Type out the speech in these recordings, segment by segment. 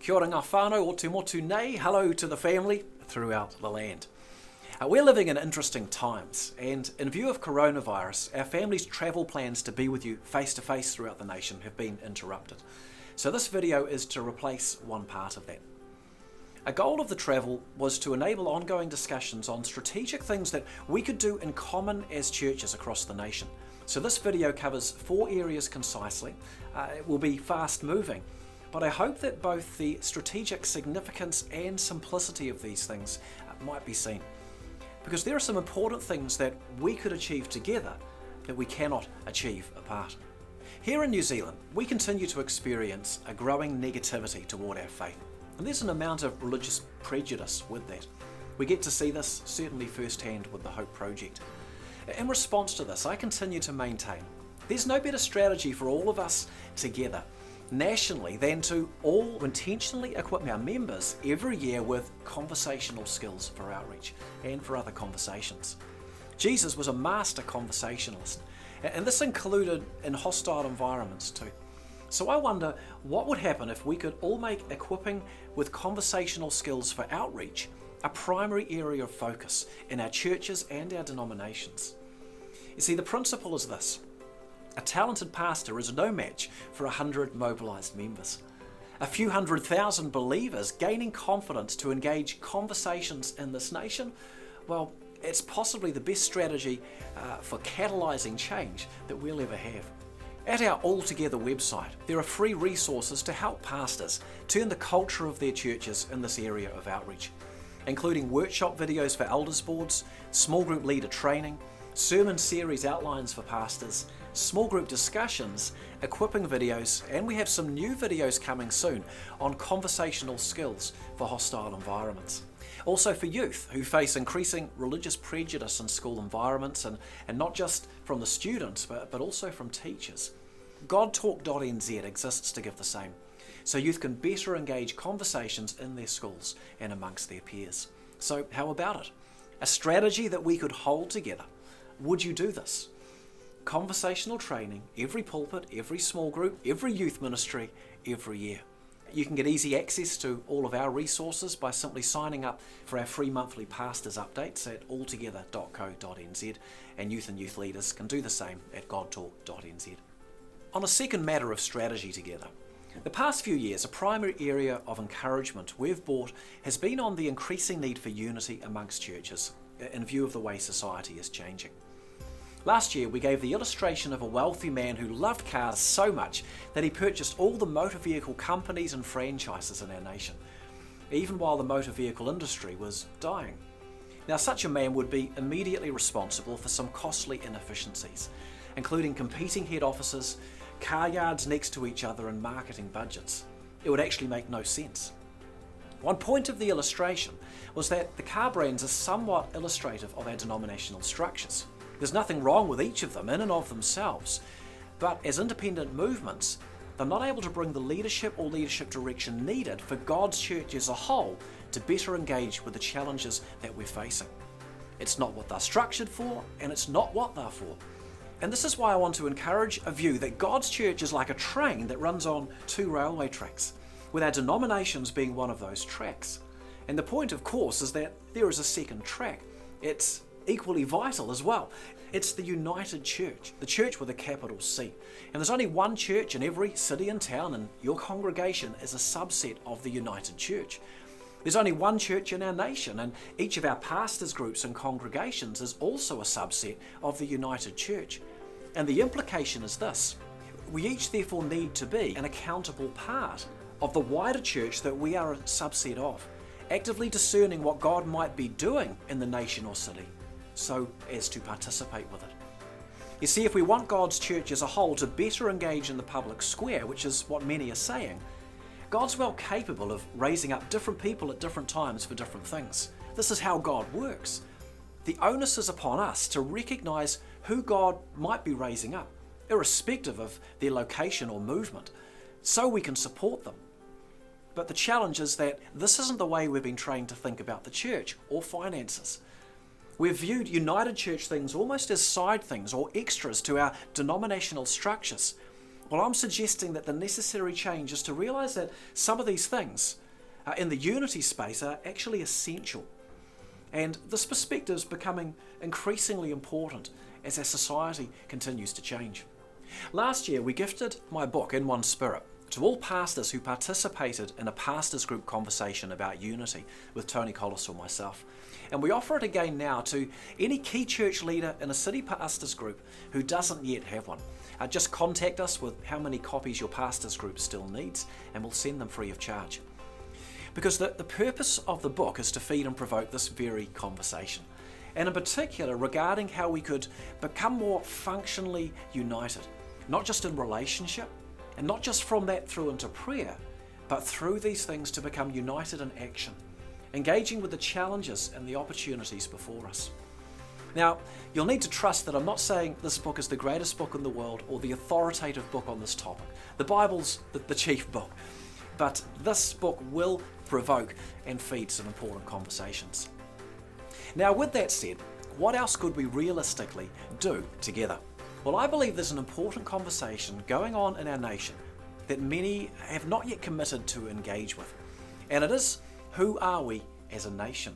Kia ora ngā whānau o te motu nei, hello to the family throughout the land. We're living in interesting times, and in view of coronavirus, our family's travel plans to be with you face to face throughout the nation have been interrupted. So this video is to replace one part of that. A goal of the travel was to enable ongoing discussions on strategic things that we could do in common as churches across the nation. So this video covers 4 areas concisely. It will be fast moving, but I hope that both the strategic significance and simplicity of these things might be seen. Because there are some important things that we could achieve together that we cannot achieve apart. Here in New Zealand, we continue to experience a growing negativity toward our faith. And there's an amount of religious prejudice with that. We get to see this certainly firsthand with the Hope Project. In response to this, I continue to maintain there's no better strategy for all of us together nationally than to all intentionally equip our members every year with conversational skills for outreach and for other conversations. Jesus was a master conversationalist, and this included in hostile environments too. So I wonder what would happen if we could all make equipping with conversational skills for outreach a primary area of focus in our churches and our denominations. You see, the principle is this: a talented pastor is no match for 100 mobilised members. A few 100,000 believers gaining confidence to engage conversations in this nation, well, it's possibly the best strategy for catalysing change that we'll ever have. At our All Together website, there are free resources to help pastors turn the culture of their churches in this area of outreach, including workshop videos for elders boards, small group leader training, sermon series outlines for pastors, small group discussions, equipping videos, and we have some new videos coming soon on conversational skills for hostile environments. Also for youth who face increasing religious prejudice in school environments, and not just from the students but also from teachers. GodTalk.nz exists to give the same, so youth can better engage conversations in their schools and amongst their peers. So how about it? A strategy that we could hold together. Would you do this? Conversational training, every pulpit, every small group, every youth ministry, every year. You can get easy access to all of our resources by simply signing up for our free monthly pastors updates at alltogether.co.nz, and youth leaders can do the same at godtalk.nz. On a second matter of strategy together, the past few years, a primary area of encouragement we've brought has been on the increasing need for unity amongst churches in view of the way society is changing. Last year, we gave the illustration of a wealthy man who loved cars so much that he purchased all the motor vehicle companies and franchises in our nation, even while the motor vehicle industry was dying. Now, such a man would be immediately responsible for some costly inefficiencies, including competing head offices, car yards next to each other, and marketing budgets. It would actually make no sense. One point of the illustration was that the car brands are somewhat illustrative of our denominational structures. There's nothing wrong with each of them in and of themselves, but as independent movements, they're not able to bring the leadership or leadership direction needed for God's church as a whole to better engage with the challenges that we're facing. It's not what they're structured for, and it's not what they're for. And this is why I want to encourage a view that God's church is like a train that runs on 2 railway tracks, with our denominations being one of those tracks. And the point, of course, is that there is a second track. It's equally vital as well. It's the united church, the church with a capital C. And there's only one church in every city and town, and your congregation is a subset of the united church. There's only one church in our nation, and each of our pastors' groups and congregations is also a subset of the united church. And the implication is this: we each therefore need to be an accountable part of the wider church that we are a subset of, actively discerning what God might be doing in the nation or city, so as to participate with it. You see, if we want God's church as a whole to better engage in the public square, which is what many are saying, God's well capable of raising up different people at different times for different things. This is how God works. The onus is upon us to recognise who God might be raising up, irrespective of their location or movement, so we can support them. But the challenge is that this isn't the way we've been trained to think about the church or finances. We've viewed united church things almost as side things or extras to our denominational structures, Well, I'm suggesting that the necessary change is to realise that some of these things in the unity space are actually essential. And this perspective is becoming increasingly important as our society continues to change. Last year, we gifted my book, In One Spirit, to all pastors who participated in a pastors group conversation about unity with Tony Collis or myself. And we offer it again now to any key church leader in a city pastors group who doesn't yet have one. Just contact us with how many copies your pastors group still needs, and we'll send them free of charge. Because the purpose of the book is to feed and provoke this very conversation. And in particular, regarding how we could become more functionally united, not just in relationship, and not just from that through into prayer, but through these things to become united in action, engaging with the challenges and the opportunities before us. Now, you'll need to trust that I'm not saying this book is the greatest book in the world or the authoritative book on this topic. The Bible's the chief book. But this book will provoke and feed some important conversations. Now, with that said, what else could we realistically do together? Well, I believe there's an important conversation going on in our nation that many have not yet committed to engage with. And it is, who are we as a nation?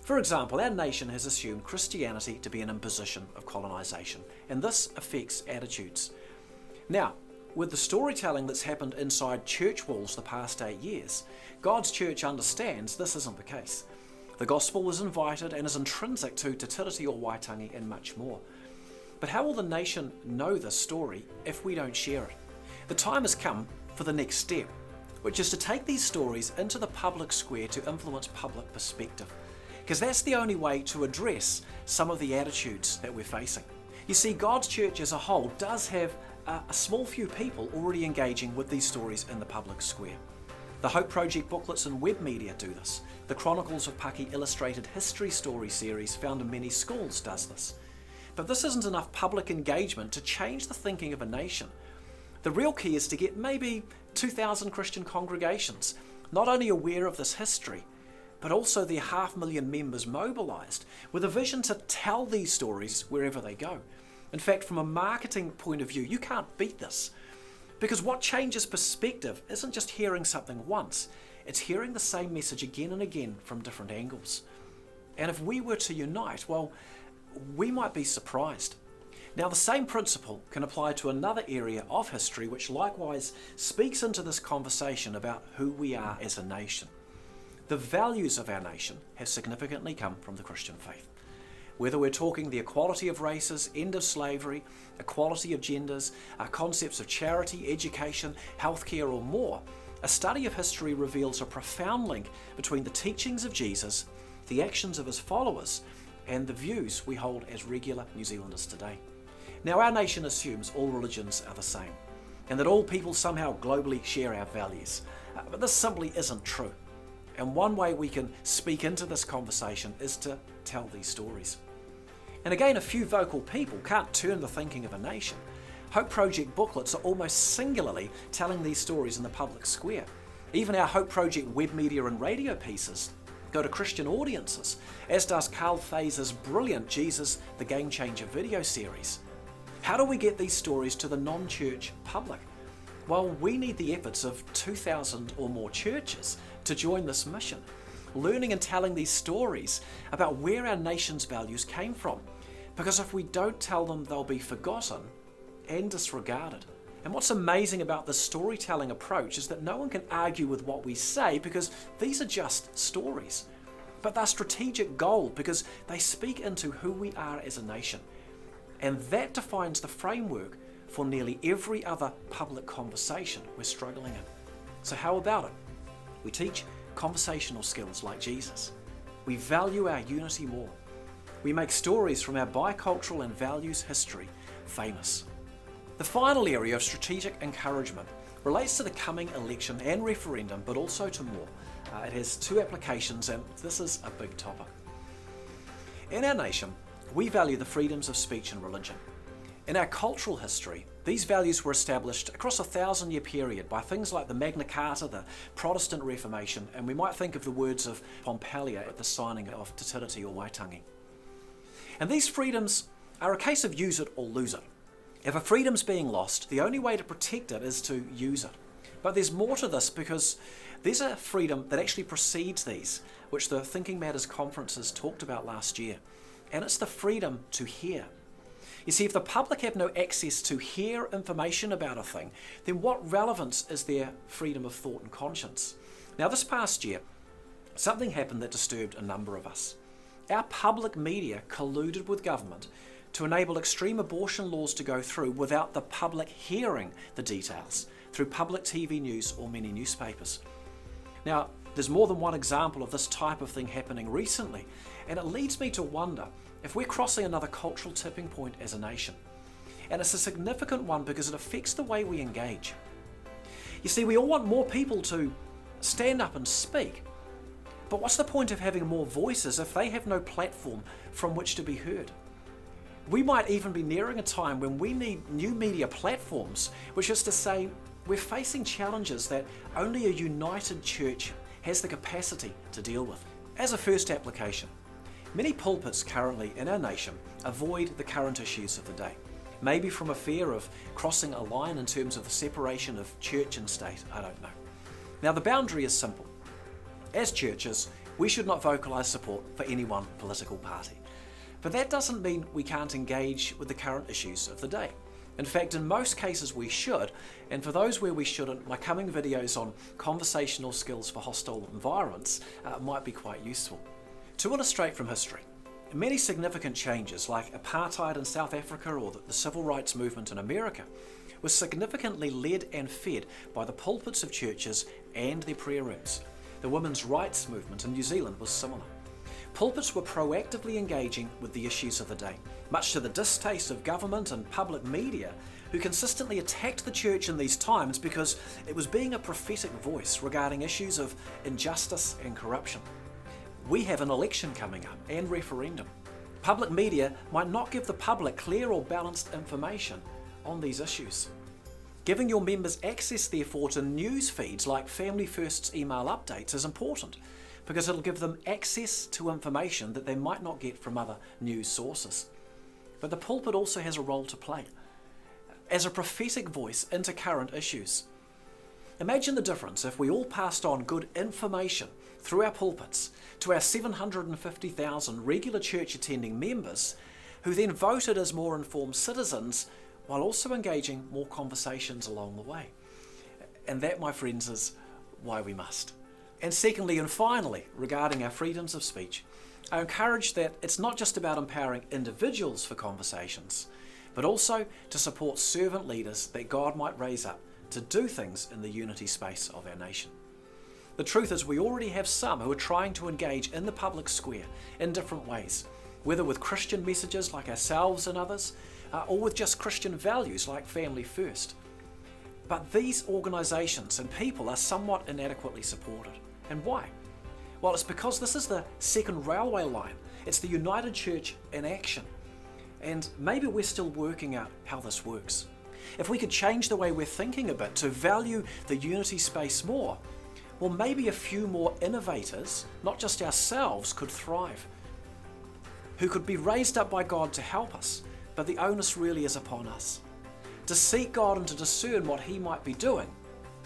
For example, our nation has assumed Christianity to be an imposition of colonisation, and this affects attitudes. Now, with the storytelling that's happened inside church walls the past 8 years, God's church understands this isn't the case. The gospel is invited and is intrinsic to Te Tiriti o Waitangi and much more. But how will the nation know this story if we don't share it? The time has come for the next step, which is to take these stories into the public square to influence public perspective. Because that's the only way to address some of the attitudes that we're facing. You see, God's church as a whole does have a small few people already engaging with these stories in the public square. The Hope Project booklets and web media do this. The Chronicles of Paki illustrated history story series found in many schools does this. But this isn't enough public engagement to change the thinking of a nation. The real key is to get maybe 2,000 Christian congregations not only aware of this history, but also their 500,000 members mobilised with a vision to tell these stories wherever they go. In fact, from a marketing point of view, you can't beat this. Because what changes perspective isn't just hearing something once, it's hearing the same message again and again from different angles. And if we were to unite, well, we might be surprised. Now, the same principle can apply to another area of history which likewise speaks into this conversation about who we are as a nation. The values of our nation have significantly come from the Christian faith. Whether we're talking the equality of races, end of slavery, equality of genders, concepts of charity, education, healthcare or more, a study of history reveals a profound link between the teachings of Jesus, the actions of his followers, and the views we hold as regular New Zealanders today. Now, our nation assumes all religions are the same, and that all people somehow globally share our values. But this simply isn't true. And one way we can speak into this conversation is to tell these stories. And again, a few vocal people can't turn the thinking of a nation. Hope Project booklets are almost singularly telling these stories in the public square. Even our Hope Project web media and radio pieces go to Christian audiences, as does Carl Faze's brilliant Jesus the Game Changer video series. How do we get these stories to the non-church public? Well, we need the efforts of 2,000 or more churches to join this mission, learning and telling these stories about where our nation's values came from. Because if we don't tell them, they'll be forgotten and disregarded. And what's amazing about this storytelling approach is that no one can argue with what we say because these are just stories. But they're strategic gold because they speak into who we are as a nation. And that defines the framework for nearly every other public conversation we're struggling in. So how about it? We teach conversational skills like Jesus. We value our unity more. We make stories from our bicultural and values history famous. The final area of strategic encouragement relates to the coming election and referendum, but also to more. It has two applications, and this is a big topic. In our nation, we value the freedoms of speech and religion. In our cultural history, these values were established across a 1,000-year period by things like the Magna Carta, the Protestant Reformation, and we might think of the words of Pompelia at the signing of Te Tiriti o Waitangi. And these freedoms are a case of use it or lose it. If a freedom's being lost, the only way to protect it is to use it. But there's more to this, because there's a freedom that actually precedes these, which the Thinking Matters conferences talked about last year. And it's the freedom to hear. You see, if the public have no access to hear information about a thing, then what relevance is their freedom of thought and conscience? Now, this past year, something happened that disturbed a number of us. Our public media colluded with government to enable extreme abortion laws to go through without the public hearing the details through public TV news or many newspapers. Now, there's more than one example of this type of thing happening recently, and it leads me to wonder if we're crossing another cultural tipping point as a nation. And it's a significant one because it affects the way we engage. You see, we all want more people to stand up and speak, but what's the point of having more voices if they have no platform from which to be heard? We might even be nearing a time when we need new media platforms, which is to say, we're facing challenges that only a united church has the capacity to deal with. As a first application, many pulpits currently in our nation avoid the current issues of the day, maybe from a fear of crossing a line in terms of the separation of church and state, I don't know. Now, the boundary is simple. As churches, we should not vocalise support for any one political party. But that doesn't mean we can't engage with the current issues of the day. In fact, in most cases we should, and for those where we shouldn't, my coming videos on conversational skills for hostile environments might be quite useful. To illustrate from history, many significant changes like apartheid in South Africa or the civil rights movement in America were significantly led and fed by the pulpits of churches and their prayer rooms. The women's rights movement in New Zealand was similar. Pulpits were proactively engaging with the issues of the day, much to the distaste of government and public media, who consistently attacked the church in these times because it was being a prophetic voice regarding issues of injustice and corruption. We have an election coming up and referendum. Public media might not give the public clear or balanced information on these issues. Giving your members access, therefore, to news feeds like Family First's email updates is important, because it'll give them access to information that they might not get from other news sources. But the pulpit also has a role to play as a prophetic voice into current issues. Imagine the difference if we all passed on good information through our pulpits to our 750,000 regular church attending members, who then voted as more informed citizens while also engaging more conversations along the way. And that, my friends, is why we must. And secondly and finally, regarding our freedoms of speech, I encourage that it's not just about empowering individuals for conversations, but also to support servant leaders that God might raise up to do things in the unity space of our nation. The truth is, we already have some who are trying to engage in the public square in different ways, whether with Christian messages like ourselves and others, or with just Christian values like Family First. But these organisations and people are somewhat inadequately supported. And why? Well, it's because this is the second railway line. It's the United Church in action. And maybe we're still working out how this works. If we could change the way we're thinking a bit to value the unity space more, well, maybe a few more innovators, not just ourselves, could thrive, who could be raised up by God to help us, but the onus really is upon us, to seek God and to discern what He might be doing,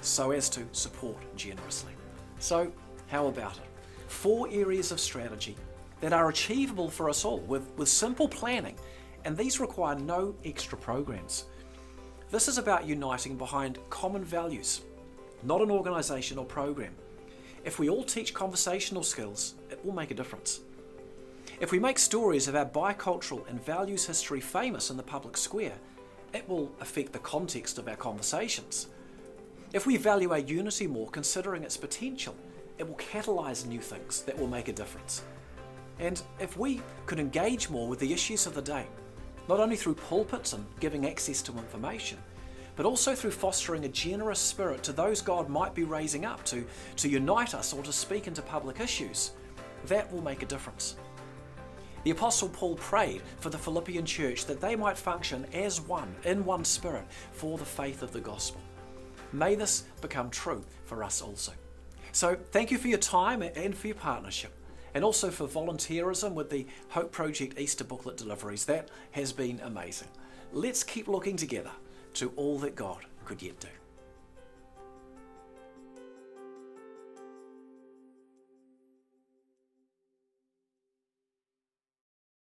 so as to support generously. So, how about it? 4 areas of strategy that are achievable for us all with simple planning, and these require no extra programs. This is about uniting behind common values, not an organisation or program. If we all teach conversational skills, it will make a difference. If we make stories of our bicultural and values history famous in the public square, it will affect the context of our conversations. If we value our unity more, considering its potential, it will catalyse new things that will make a difference. And if we could engage more with the issues of the day, not only through pulpits and giving access to information, but also through fostering a generous spirit to those God might be raising up to unite us or to speak into public issues, that will make a difference. The Apostle Paul prayed for the Philippian church that they might function as one, in one spirit, for the faith of the gospel. May this become true for us also. So thank you for your time and for your partnership, and also for volunteerism with the Hope Project Easter booklet deliveries. That has been amazing. let's keep looking together to all that God could yet do.